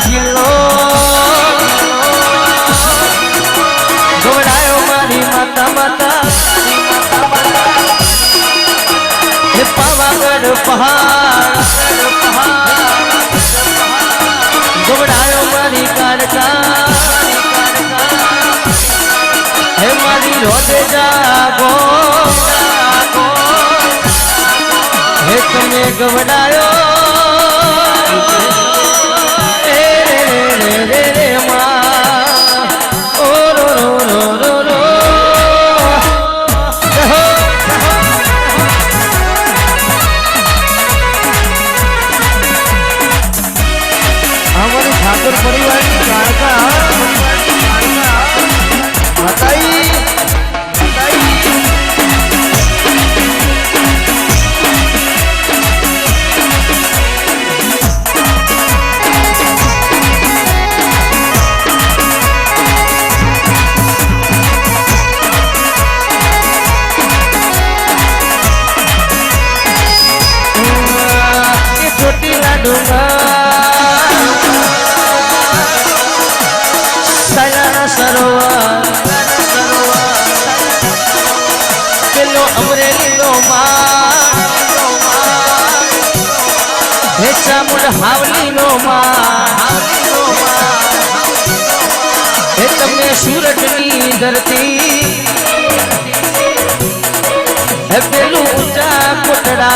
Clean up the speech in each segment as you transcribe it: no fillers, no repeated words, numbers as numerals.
જિલ્લો ગવડાયો મારી માતા માતા હે પાવાગઢ પહાડ ગવડાયો મારી કાળકા હે મારી રોદે જાગો હે તમે ગવડાયો ठाकुर परिवार की काड़का बताई छोटी लाडूंगा पेलो अमरेली नो हे चामुंड हावली नो हे तमे सूरत नी धरती हे पेलू ऊंचा कोटड़ा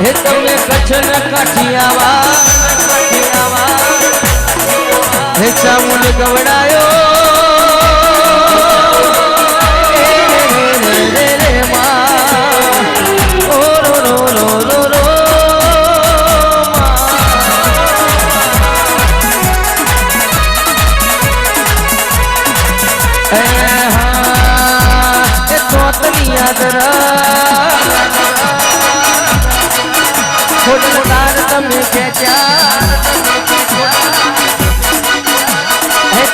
हे तमे कच्छ न काठियावा हे चामुंड गवड़ायो તમે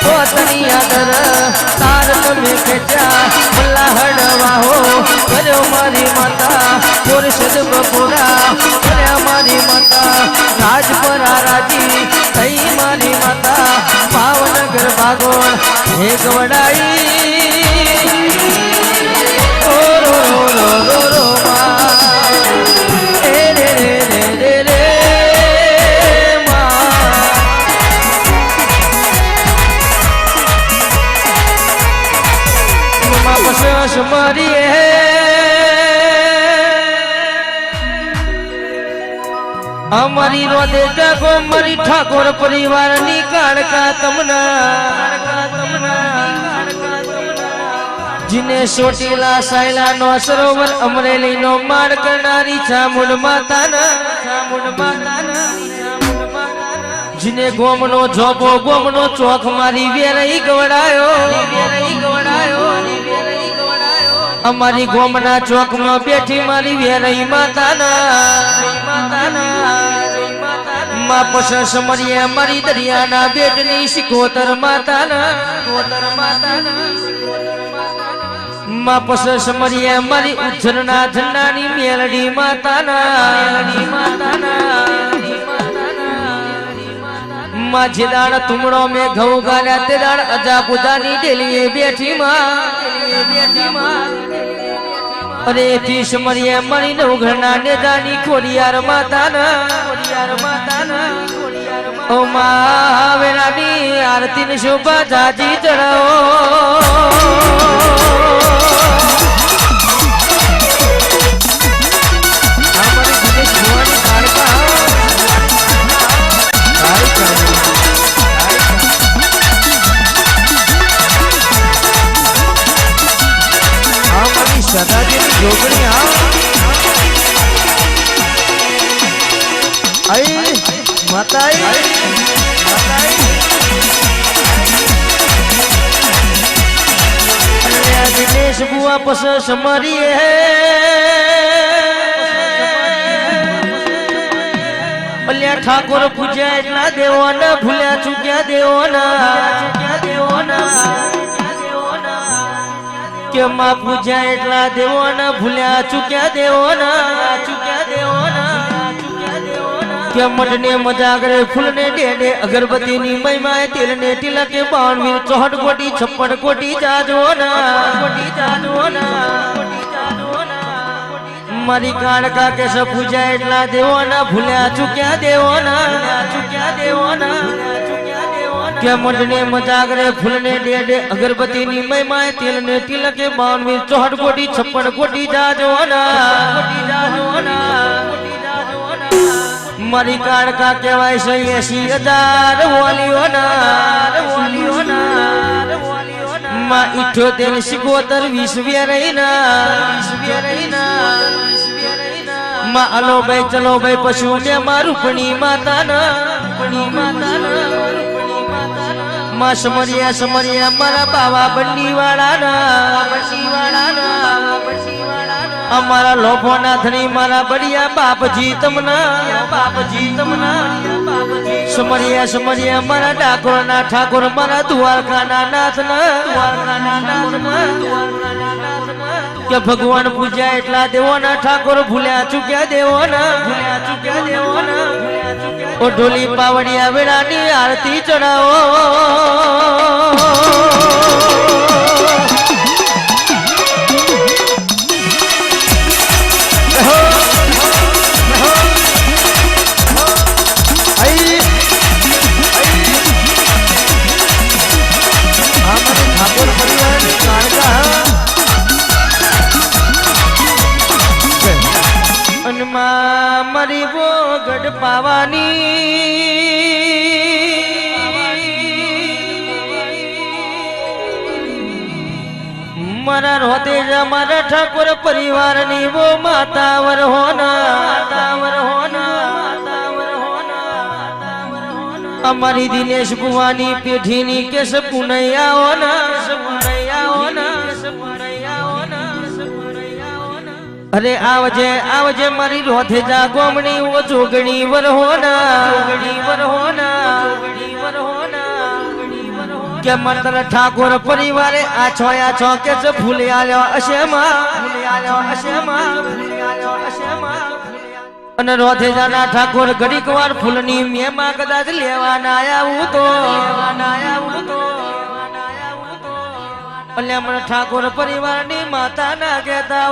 तो तनी आदर तार तमे खेचा भला हड़वा हो करे मारी माता और सद बपुरा करे मारी माता राजपरा राजी कई मारी माता भावनगर भागोल हे गवड़ाई ओ रो रो रो रो मारी है हमारी रोदे जागो मारी ठाकुर परिवार नी काड़का तमना जिने सोटीला सायला नो सरोवर अमरेली नो मार करनारी चामुंड माता ना जिने गोमनो झोपो गोमनो चौक मारी वेरई गवड़ायो हमारी गोमना चौक में बैठी मारी वेरई माता ना माँ पसंद मरिए हमारी दरियाना बेटनी सिकोतर माता ना माँ पसंद मरिए हमारी उज्जरना झंडानी मेलडी माता ना माँ जिदान तुमड़ो में घऊ गाला तेदान अजा बुदानी डेलिए बैठी माँ अरे तीस मरिए मरी नो घरना ने जानी खोड़ियार माता ना ओ माँ वेरानी आरती ने शोभा जाजी चढ़ाओ सदाजी जोगणी आई माताई दिनेश बुआ पस समरी है बलिया ठाकुर पूजा इतना देवाना भूल्या चुक्या देवाना के माँ पूजा इतना देवाना भूल्या चुक्या देवाना કે મઢને મજા કરે ફૂલને ડેડે અગરબત્તીની મહિમાએ તેલને તિલકે 52 64 કોટી 56 કોટી જાજો ના મારી કાળકા કેશ પૂજા એટલા દેવોના ભૂલ્યા ચૂક્યા દેવોના કે મઢને મજા કરે ફૂલને ડેડે અગરબત્તીની મહિમાએ તેલને તિલકે 52 64 કોટી 56 કોટી જાજો ના મારી કાળકા કહેવાય છે 80,000 વોલીઓના માં 78 સિકોતર 20 વેરઈના માં અલો ભાઈ ચલો ભાઈ પશુ ને મારું પણી માતાના માં સમરિયા મારા બાવા બંડી વાળાના અમારા લોભોનાથની મારા બડિયા બાપજી તમના સમરિયા મારા ડાકોરના ઠાકોર મારા દ્વારકાના નાથના કે ભગવાન પૂજ્યા એટલા દેવોના ઠાકોર ભૂલ્યા ચૂક્યા દેવોના ઓ ઢોલી પાવડિયા વેળાની આરતી ચડાવો મારી બોગડ પાવાની મારા રોતે મારા ઠાકોર પરિવારની વો માતાવર હોના અમારી દિનેશ ભુવાની પેઢીની કેસ પુનૈયા અરે આવજે મારી રોધેજા ગોમણી ઓ જોગણી વરહોના કે મતર ઠાકોર પરિવારે આ છો કે છે ભૂલી આલ્યો અશેમાં અને રોધેજાના ઠાકોર ઘડીક વાર ફૂલની મેમાં કદાચ લેવાના આવું તો અલ્યા ઠાકોર પરિવારની માતા ના કહેતા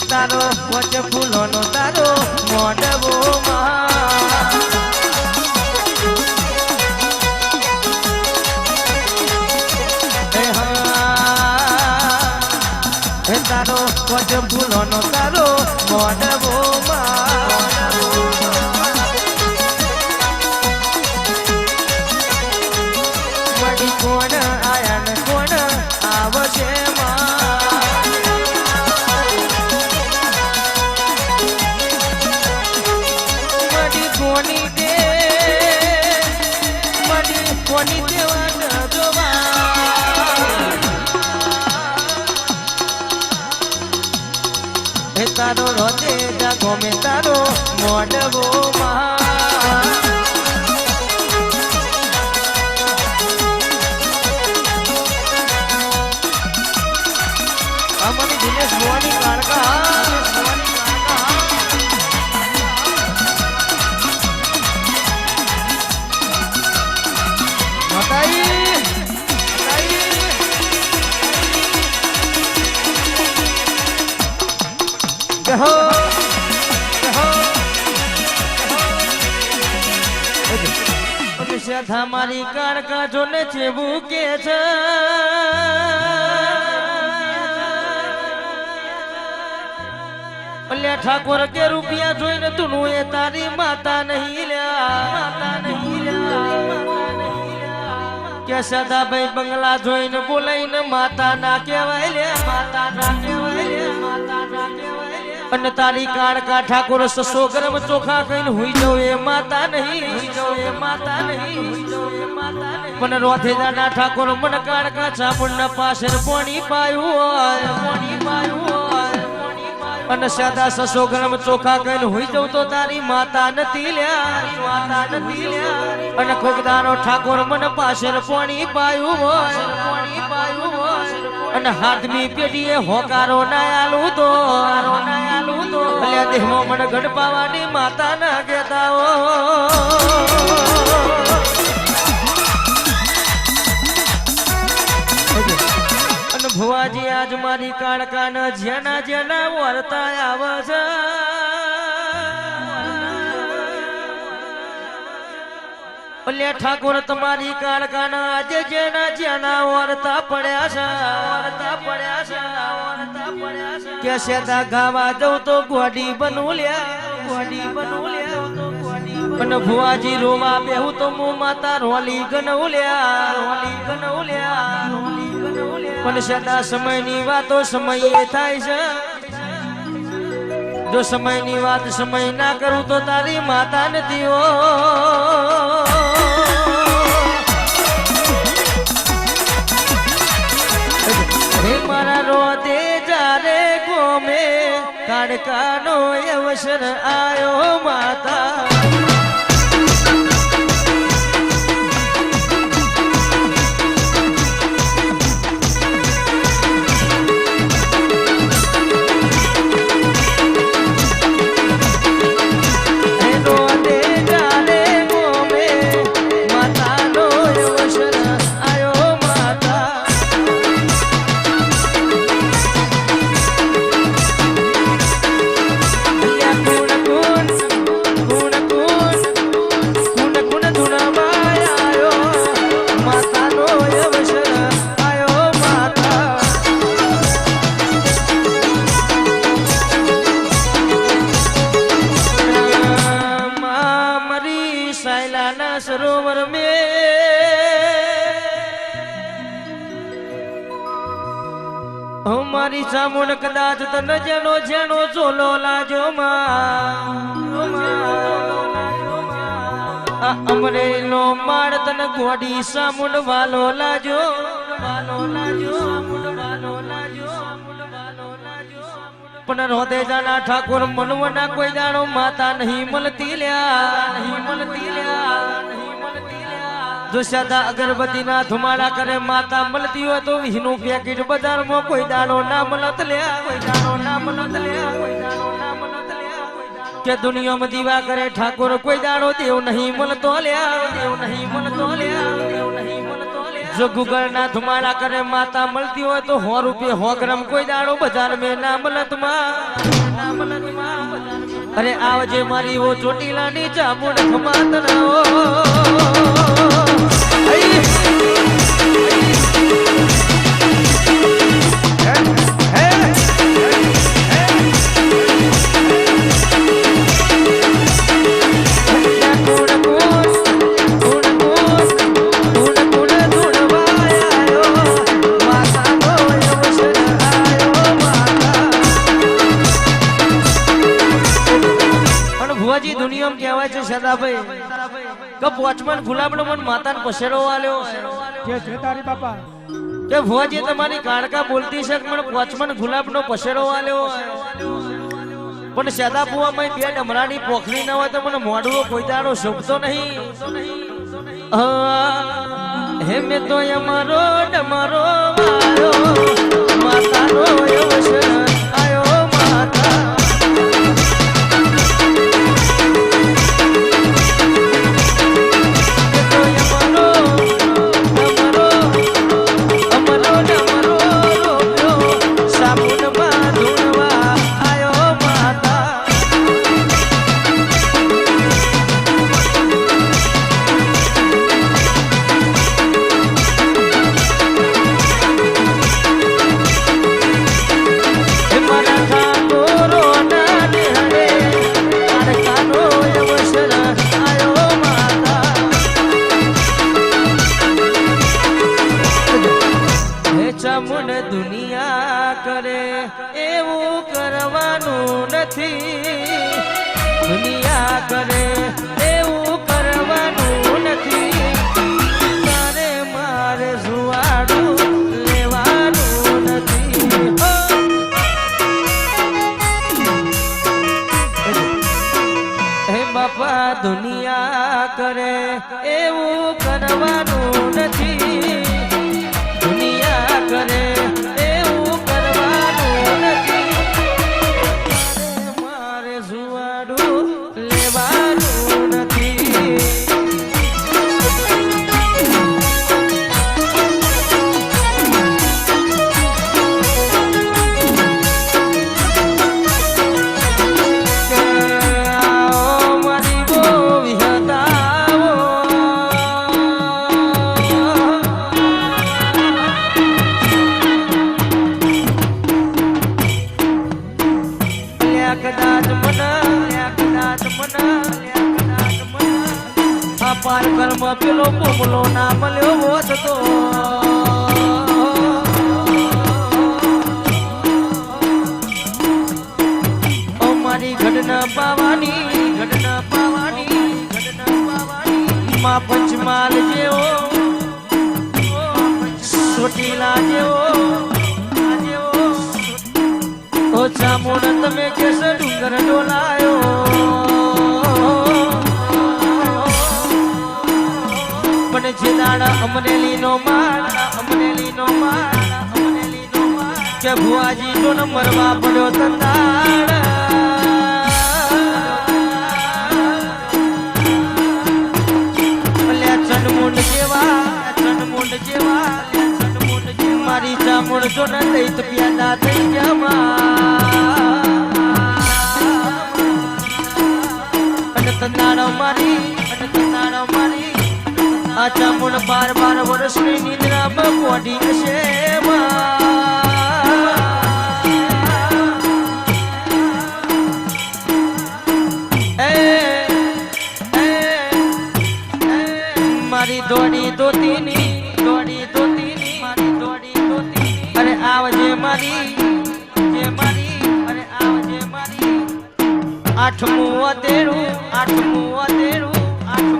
તારો પોચ ફૂલોનો તારો મોઢવો તારો પોચ ફૂલોનો તારો મોઢવો મળી કોણ આયા ને કોણ આવશે કોની દેવાના જોવા તારો રોતે જાગો મે તારો મોઢવો અમારી દિનેશ ભુવાની કાળકા મારી કાળકા જોને ચેવું કે છે અલ્યા ઠાકોર કે રૂપિયા જોઈને તું એ તારી માતા નહીં કે સદાભાઈ બંગલા જોઈને બોલાઈને માતા ના કહેવાય લે માતા ના કહેવાય અને તારી કાળકા ઠાકોર 600 ગ્રામ ચોખા કઈને હુઈ જાવ એ માતા નહીં મને રોથેજાના ઠાકોર મને કાળકા ચામુંડના પાસે પાણી પાયું હોય અને સાદા 600 ગ્રામ ચોખા કઈને હુઈ જાવ તો તારી માતા નથી લ્યા અને કોકદારો ઠાકોર મને પાસે પાણી પાયું હોય અને હાથની પેઢીએ હોકારો ના આલું તો દેહમાં મને ગઢપાવાની માતા ના કહેતા અને ભુવાજી આજ મારી કાળકાના જેના વર્તા આવે છે અલ્યા ઠાકોર તમારી કાળકાના આજે જેના વર્તા પડ્યા છે કે સેતા ગાવા જવું તો ગોડી બનું લ્યા અને ભુવાજી રોવા બેહું તો હું માતા રોલી ગનવલ્યા પણ સેતા સમયની વાતો સમયે થાય છે જો સમયની વાત સમય ના કરું તો તારી માતા નથી મારા રોદે જારે ગોમે કાળકાનો અવસર આયો માતા सरोवर में हमारी चामुंड कदाच तन जेनो चोलो लाजो अमरे नो माड़ तन घोड़ी चामुंड वालो लाजो पण रोदे जाना ठाकुर मनवना कोई जानो माता नहीं मलती ल्या जो सदा अगरबत्ती ना धुमाड़ा करे माता मलती हो तो हिनु पैकेट बाजार में कोई दानो ना मलत ल्या के दुनिया में दीवा करे ठाकुर कोई दानो देव नहीं मलतो ल्या जो गुगर ना धुमाड़ा करे माता मलती हो तो 100 रुपये 100 ग्राम कोई दानो बाजार में ना मलत अरे आवजे मारी वो चोटीला नी चामुंड खमात ना दुनिया में कहवाय छे सदाभाई कब वॉचमैन गुलाबनो मन माताने पसेड़ो आल्यो के छे तारी बापा के भुवाजी तमारी काळका बोलती छे के मन वॉचमैन गुलाबनो पसेड़ो आल्यो पण सदा बुआ में બે ડમરાની પોખરી ન હોય તો મને મોઢું કોઈ દાડો શોભતો નહીં હે મે તો અમારો ડમરો મારો માતાનો અવસર આયો માતા નથી દુનિયા કરે એવું કરવાનું નથી તારે મારે સુવાડું લેવાનું નથી હો. હે બાપા દુનિયા કરે એવું કરવાનું નથી દુનિયા કરે એવું કરવાનું નથી મારે સુવાડું લેવાનું નથી પાર કર્મ પેલો પોમલો ના મળ્યો હોત તો મારી ઘટના પાવાની માં પંચમાલ જેવો સોટીલા જેવો ઓછા મોડ તમે કેસ ડુંગર ડોલાયો પણ જે દાડા અમરેલી નો માળ કે ભુવાજી નો નંબર વાપર્યો તંદાળ ચનમુંડ જેવા મારી ચામુંડ જો ન થઈ તો પ્યાદા થઈ જવા અને તંદાળ મારી આ ચામુંડ 12 વર્ષની નિદ્રામાં પોઢી હશે મારી દોડી દોતીની અરે આવજે મારી આઠમું અતેરું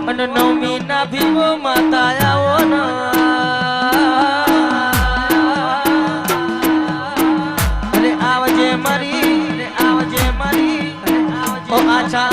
અને નવમી ના ભીવો માતા આવો અરે આવજે મારી ઓ આછા